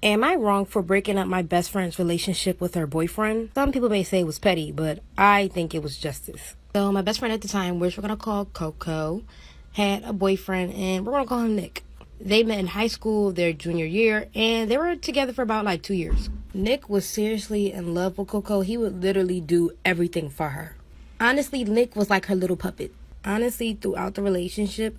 Am I wrong for breaking up my best friend's relationship with her boyfriend? Some people may say it was petty, but I think it was justice. So my best friend at the time, which we're going to call Coco, had a boyfriend, and we're going to call him Nick. They met in high school their junior year, and they were together for about 2 years. Nick was seriously in love with Coco. He would literally do everything for her. Honestly, Nick was like her little puppet. Honestly, throughout the relationship,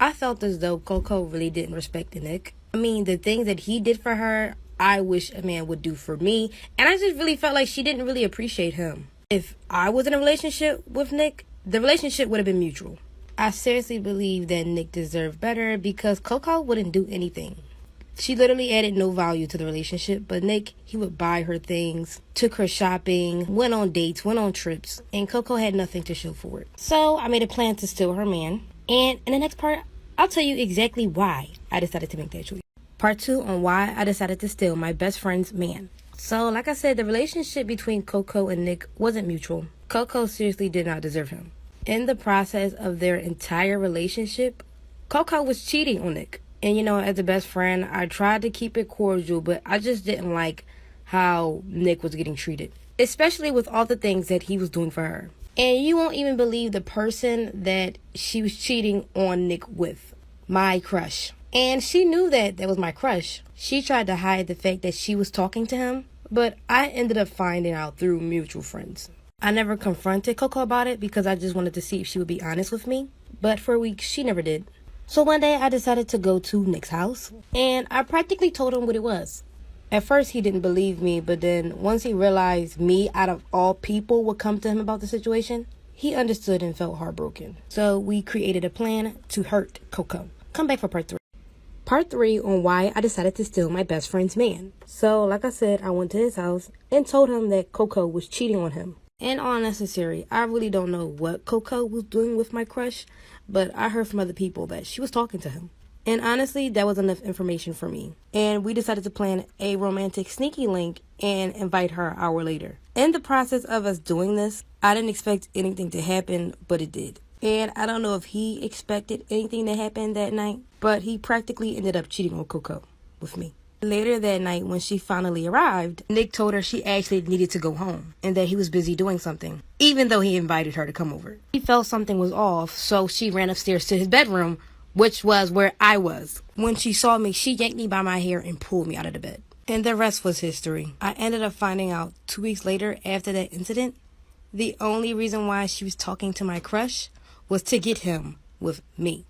I felt as though Coco really didn't respect Nick. I mean, the things that he did for her, I wish a man would do for me. And I just really felt like she didn't really appreciate him. If I was in a relationship with Nick, the relationship would have been mutual. I seriously believe that Nick deserved better because Coco wouldn't do anything. She literally added no value to the relationship, but Nick, he would buy her things, took her shopping, went on dates, went on trips, and Coco had nothing to show for it. So I made a plan to steal her man. And in the next part, I'll tell you exactly why I decided to make that choice. Part 2 on why I decided to steal my best friend's man. So, like I said, the relationship between Coco and Nick wasn't mutual. Coco seriously did not deserve him. In the process of their entire relationship, Coco was cheating on Nick. And, as a best friend, I tried to keep it cordial, but I just didn't like how Nick was getting treated. Especially with all the things that he was doing for her. And you won't even believe the person that she was cheating on Nick with. My crush. And she knew that was my crush. She tried to hide the fact that she was talking to him, but I ended up finding out through mutual friends. I never confronted Coco about it because I just wanted to see if she would be honest with me, but for a week she never did. So one day I decided to go to Nick's house, and I practically told him what it was. At first he didn't believe me, but then once he realized me, out of all people, would come to him about the situation, he understood and felt heartbroken. So we created a plan to hurt Coco. Come back for part 3. Part 3 on why I decided to steal my best friend's man. So, like I said, I went to his house and told him that Coco was cheating on him. And all necessary, I really don't know what Coco was doing with my crush, but I heard from other people that she was talking to him. And honestly, that was enough information for me. And we decided to plan a romantic sneaky link and invite her an hour later. In the process of us doing this, I didn't expect anything to happen, but it did. And I don't know if he expected anything to happen that night, but he practically ended up cheating on Coco with me. Later that night, when she finally arrived, Nick told her she actually needed to go home and that he was busy doing something, even though he invited her to come over. He felt something was off, so she ran upstairs to his bedroom, which was where I was. When she saw me, she yanked me by my hair and pulled me out of the bed. And the rest was history. I ended up finding out 2 weeks later after that incident, the only reason why she was talking to my crush was to get him with me.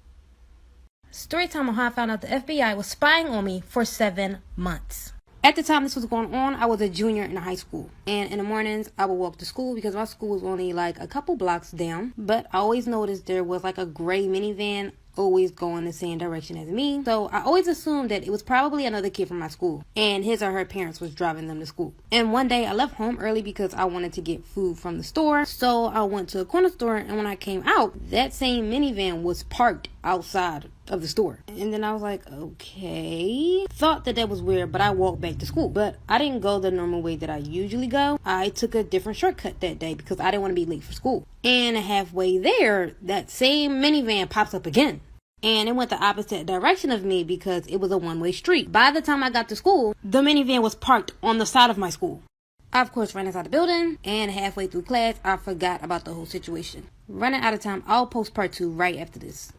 Storytime on how I found out the FBI was spying on me for 7 months. At the time this was going on, I was a junior in high school. And in the mornings, I would walk to school because my school was only a couple blocks down. But I always noticed there was a gray minivan always going the same direction as me. So I always assumed that it was probably another kid from my school. And his or her parents was driving them to school. And one day I left home early because I wanted to get food from the store. So I went to a corner store, and when I came out, that same minivan was parked outside of the store. And then I was like, okay. Thought that was weird, but I walked back to school. But I didn't go the normal way that I usually go. I took a different shortcut that day because I didn't want to be late for school. And halfway there, that same minivan pops up again. And it went the opposite direction of me because it was a one-way street. By the time I got to school, the minivan was parked on the side of my school. I, of course, ran inside the building, and halfway through class, I forgot about the whole situation. Running out of time, I'll post part 2 right after this.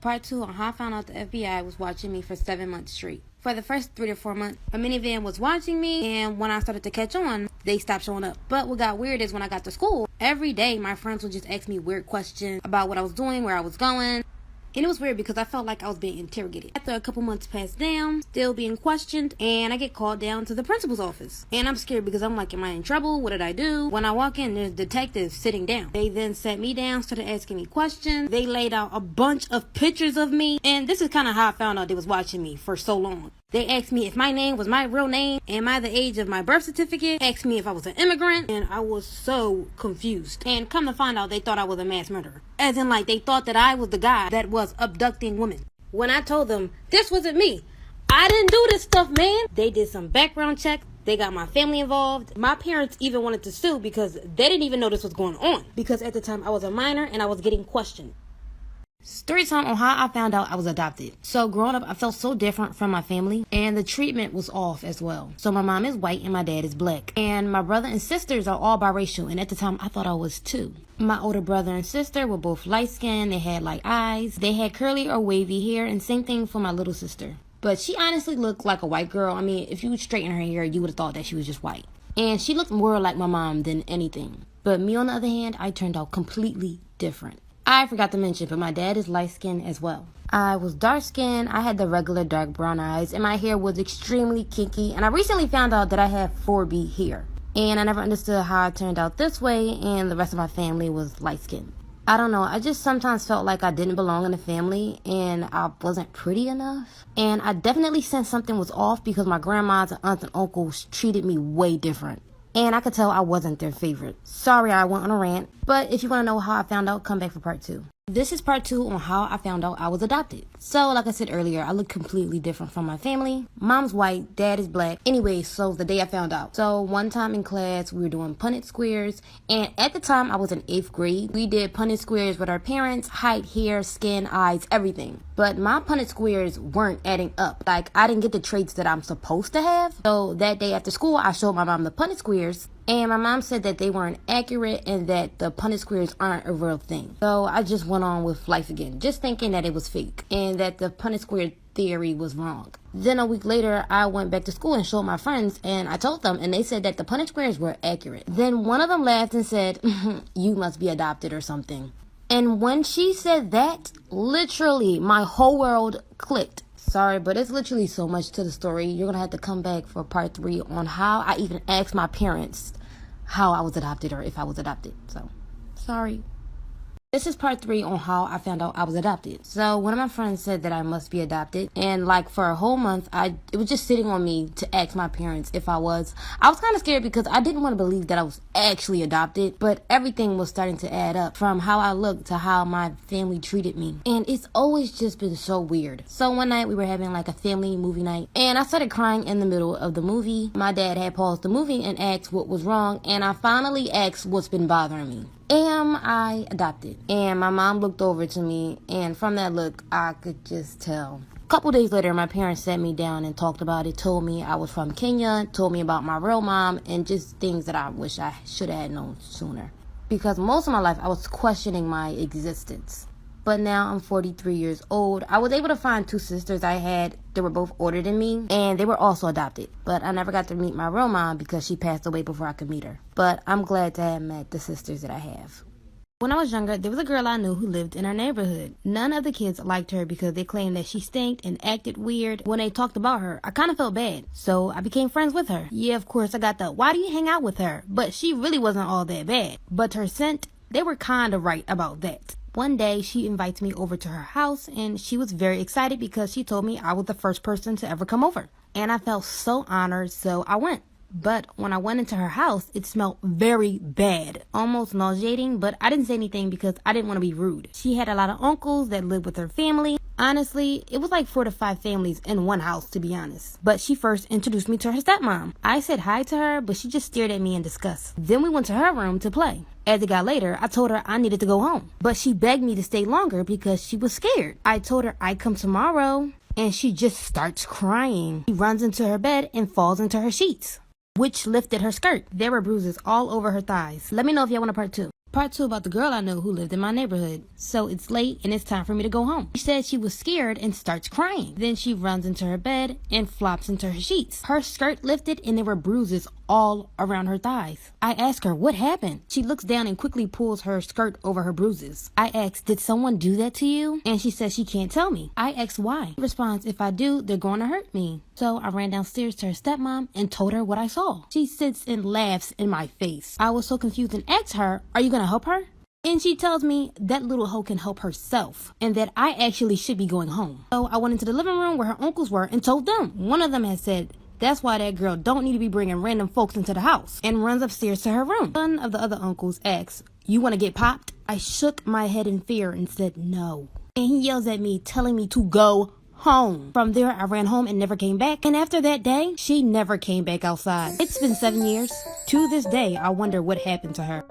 Part 2 on how I found out the FBI was watching me for 7 months straight. For the first 3 to 4 months, a minivan was watching me, and when I started to catch on, they stopped showing up. But what got weird is when I got to school, every day my friends would just ask me weird questions about what I was doing, where I was going. And it was weird because I felt like I was being interrogated. After a couple months passed down, still being questioned, and I get called down to the principal's office. And I'm scared because I'm like, am I in trouble? What did I do? When I walk in, there's detectives sitting down. They then sat me down, started asking me questions. They laid out a bunch of pictures of me. And this is kind of how I found out they was watching me for so long. They asked me if my name was my real name, am I the age of my birth certificate, asked me if I was an immigrant, and I was so confused. And come to find out, they thought I was a mass murderer. As in, they thought that I was the guy that was abducting women. When I told them, this wasn't me. I didn't do this stuff, man. They did some background checks. They got my family involved. My parents even wanted to sue because they didn't even know this was going on. Because at the time, I was a minor and I was getting questioned. Story time on how I found out I was adopted. So growing up, I felt so different from my family, and the treatment was off as well. So my mom is white and my dad is black. And my brother and sisters are all biracial, and at the time I thought I was too. My older brother and sister were both light skinned, they had light eyes, they had curly or wavy hair, and same thing for my little sister. But she honestly looked like a white girl. I mean, if you would straighten her hair, you would have thought that she was just white. And she looked more like my mom than anything. But me on the other hand, I turned out completely different. I forgot to mention, but my dad is light-skinned as well. I was dark-skinned, I had the regular dark brown eyes, and my hair was extremely kinky, and I recently found out that I have 4B hair. And I never understood how I turned out this way, and the rest of my family was light-skinned. I don't know, I just sometimes felt like I didn't belong in the family, and I wasn't pretty enough. And I definitely sensed something was off because my grandmas and aunts and uncles treated me way different. And I could tell I wasn't their favorite. Sorry I went on a rant, but if you want to know how I found out, come back for part 2. This is part 2 on how I found out I was adopted. So, like I said earlier, I look completely different from my family. Mom's white, dad is black. Anyway, so the day I found out. So, one time in class, we were doing Punnett squares. And at the time, I was in 8th grade. We did Punnett squares with our parents, height, hair, skin, eyes, everything. But my Punnett squares weren't adding up. Like, I didn't get the traits that I'm supposed to have. So, that day after school, I showed my mom the Punnett squares. And my mom said that they weren't accurate and that the Punnett squares aren't a real thing. So I just went on with life again, just thinking that it was fake and that the Punnett square theory was wrong. Then a week later, I went back to school and showed my friends, and I told them, and they said that the Punnett squares were accurate. Then one of them laughed and said, "You must be adopted or something." And when she said that, literally my whole world clicked. Sorry, but it's literally so much to the story. You're going to have to come back for part 3 on how I even asked my parents how I was adopted or if I was adopted. So, sorry. This is part 3 on how I found out I was adopted. So one of my friends said that I must be adopted, and like for a whole month, it was just sitting on me to ask my parents if I was. I was kind of scared because I didn't want to believe that I was actually adopted, but everything was starting to add up from how I looked to how my family treated me. And it's always just been so weird. So one night we were having like a family movie night, and I started crying in the middle of the movie. My dad had paused the movie and asked what was wrong, and I finally asked what's been bothering me. Am I adopted? And my mom looked over to me, and from that look, I could just tell. A couple days later, my parents sat me down and talked about it, told me I was from Kenya, told me about my real mom, and just things that I wish I should have known sooner. Because most of my life, I was questioning my existence. But now I'm 43 years old. I was able to find 2 sisters I had that were both older than me, and they were also adopted. But I never got to meet my real mom because she passed away before I could meet her. But I'm glad to have met the sisters that I have. When I was younger, there was a girl I knew who lived in our neighborhood. None of the kids liked her because they claimed that she stank and acted weird. When they talked about her, I kind of felt bad. So I became friends with her. Yeah, of course, I got the, why do you hang out with her? But she really wasn't all that bad. But her scent, they were kind of right about that. One day, she invites me over to her house, and she was very excited because she told me I was the first person to ever come over. And I felt so honored, so I went. But when I went into her house, it smelled very bad, almost nauseating, but I didn't say anything because I didn't want to be rude. She had a lot of uncles that lived with her family. Honestly, it was like 4 to 5 families in one house, to be honest. But she first introduced me to her stepmom. I said hi to her, but she just stared at me in disgust. Then we went to her room to play. As it got later, I told her I needed to go home. But she begged me to stay longer because she was scared. I told her I'd come tomorrow, and she just starts crying. She runs into her bed and falls into her sheets, which lifted her skirt. There were bruises all over her thighs. Let me know if y'all want a part 2. Part 2 about the girl I knew who lived in my neighborhood. So it's late and it's time for me to go home. She said she was scared and starts crying. Then she runs into her bed and flops into her sheets. Her skirt lifted and there were bruises all around her thighs. I ask her, what happened? She looks down and quickly pulls her skirt over her bruises. I ask, did someone do that to you? And she says she can't tell me. I ask why. She responds, if I do, they're going to hurt me. So I ran downstairs to her stepmom and told her what I saw. She sits and laughs in my face. I was so confused and asked her, are you gonna help her? And she tells me that little hoe can help herself and that I actually should be going home. So I went into the living room where her uncles were and told them. One of them had said, that's why that girl don't need to be bringing random folks into the house, and runs upstairs to her room. One of the other uncles asks, you want to get popped? I shook my head in fear and said no. And he yells at me, telling me to go home. From there, I ran home and never came back. And after that day, she never came back outside. It's been 7 years. To this day, I wonder what happened to her.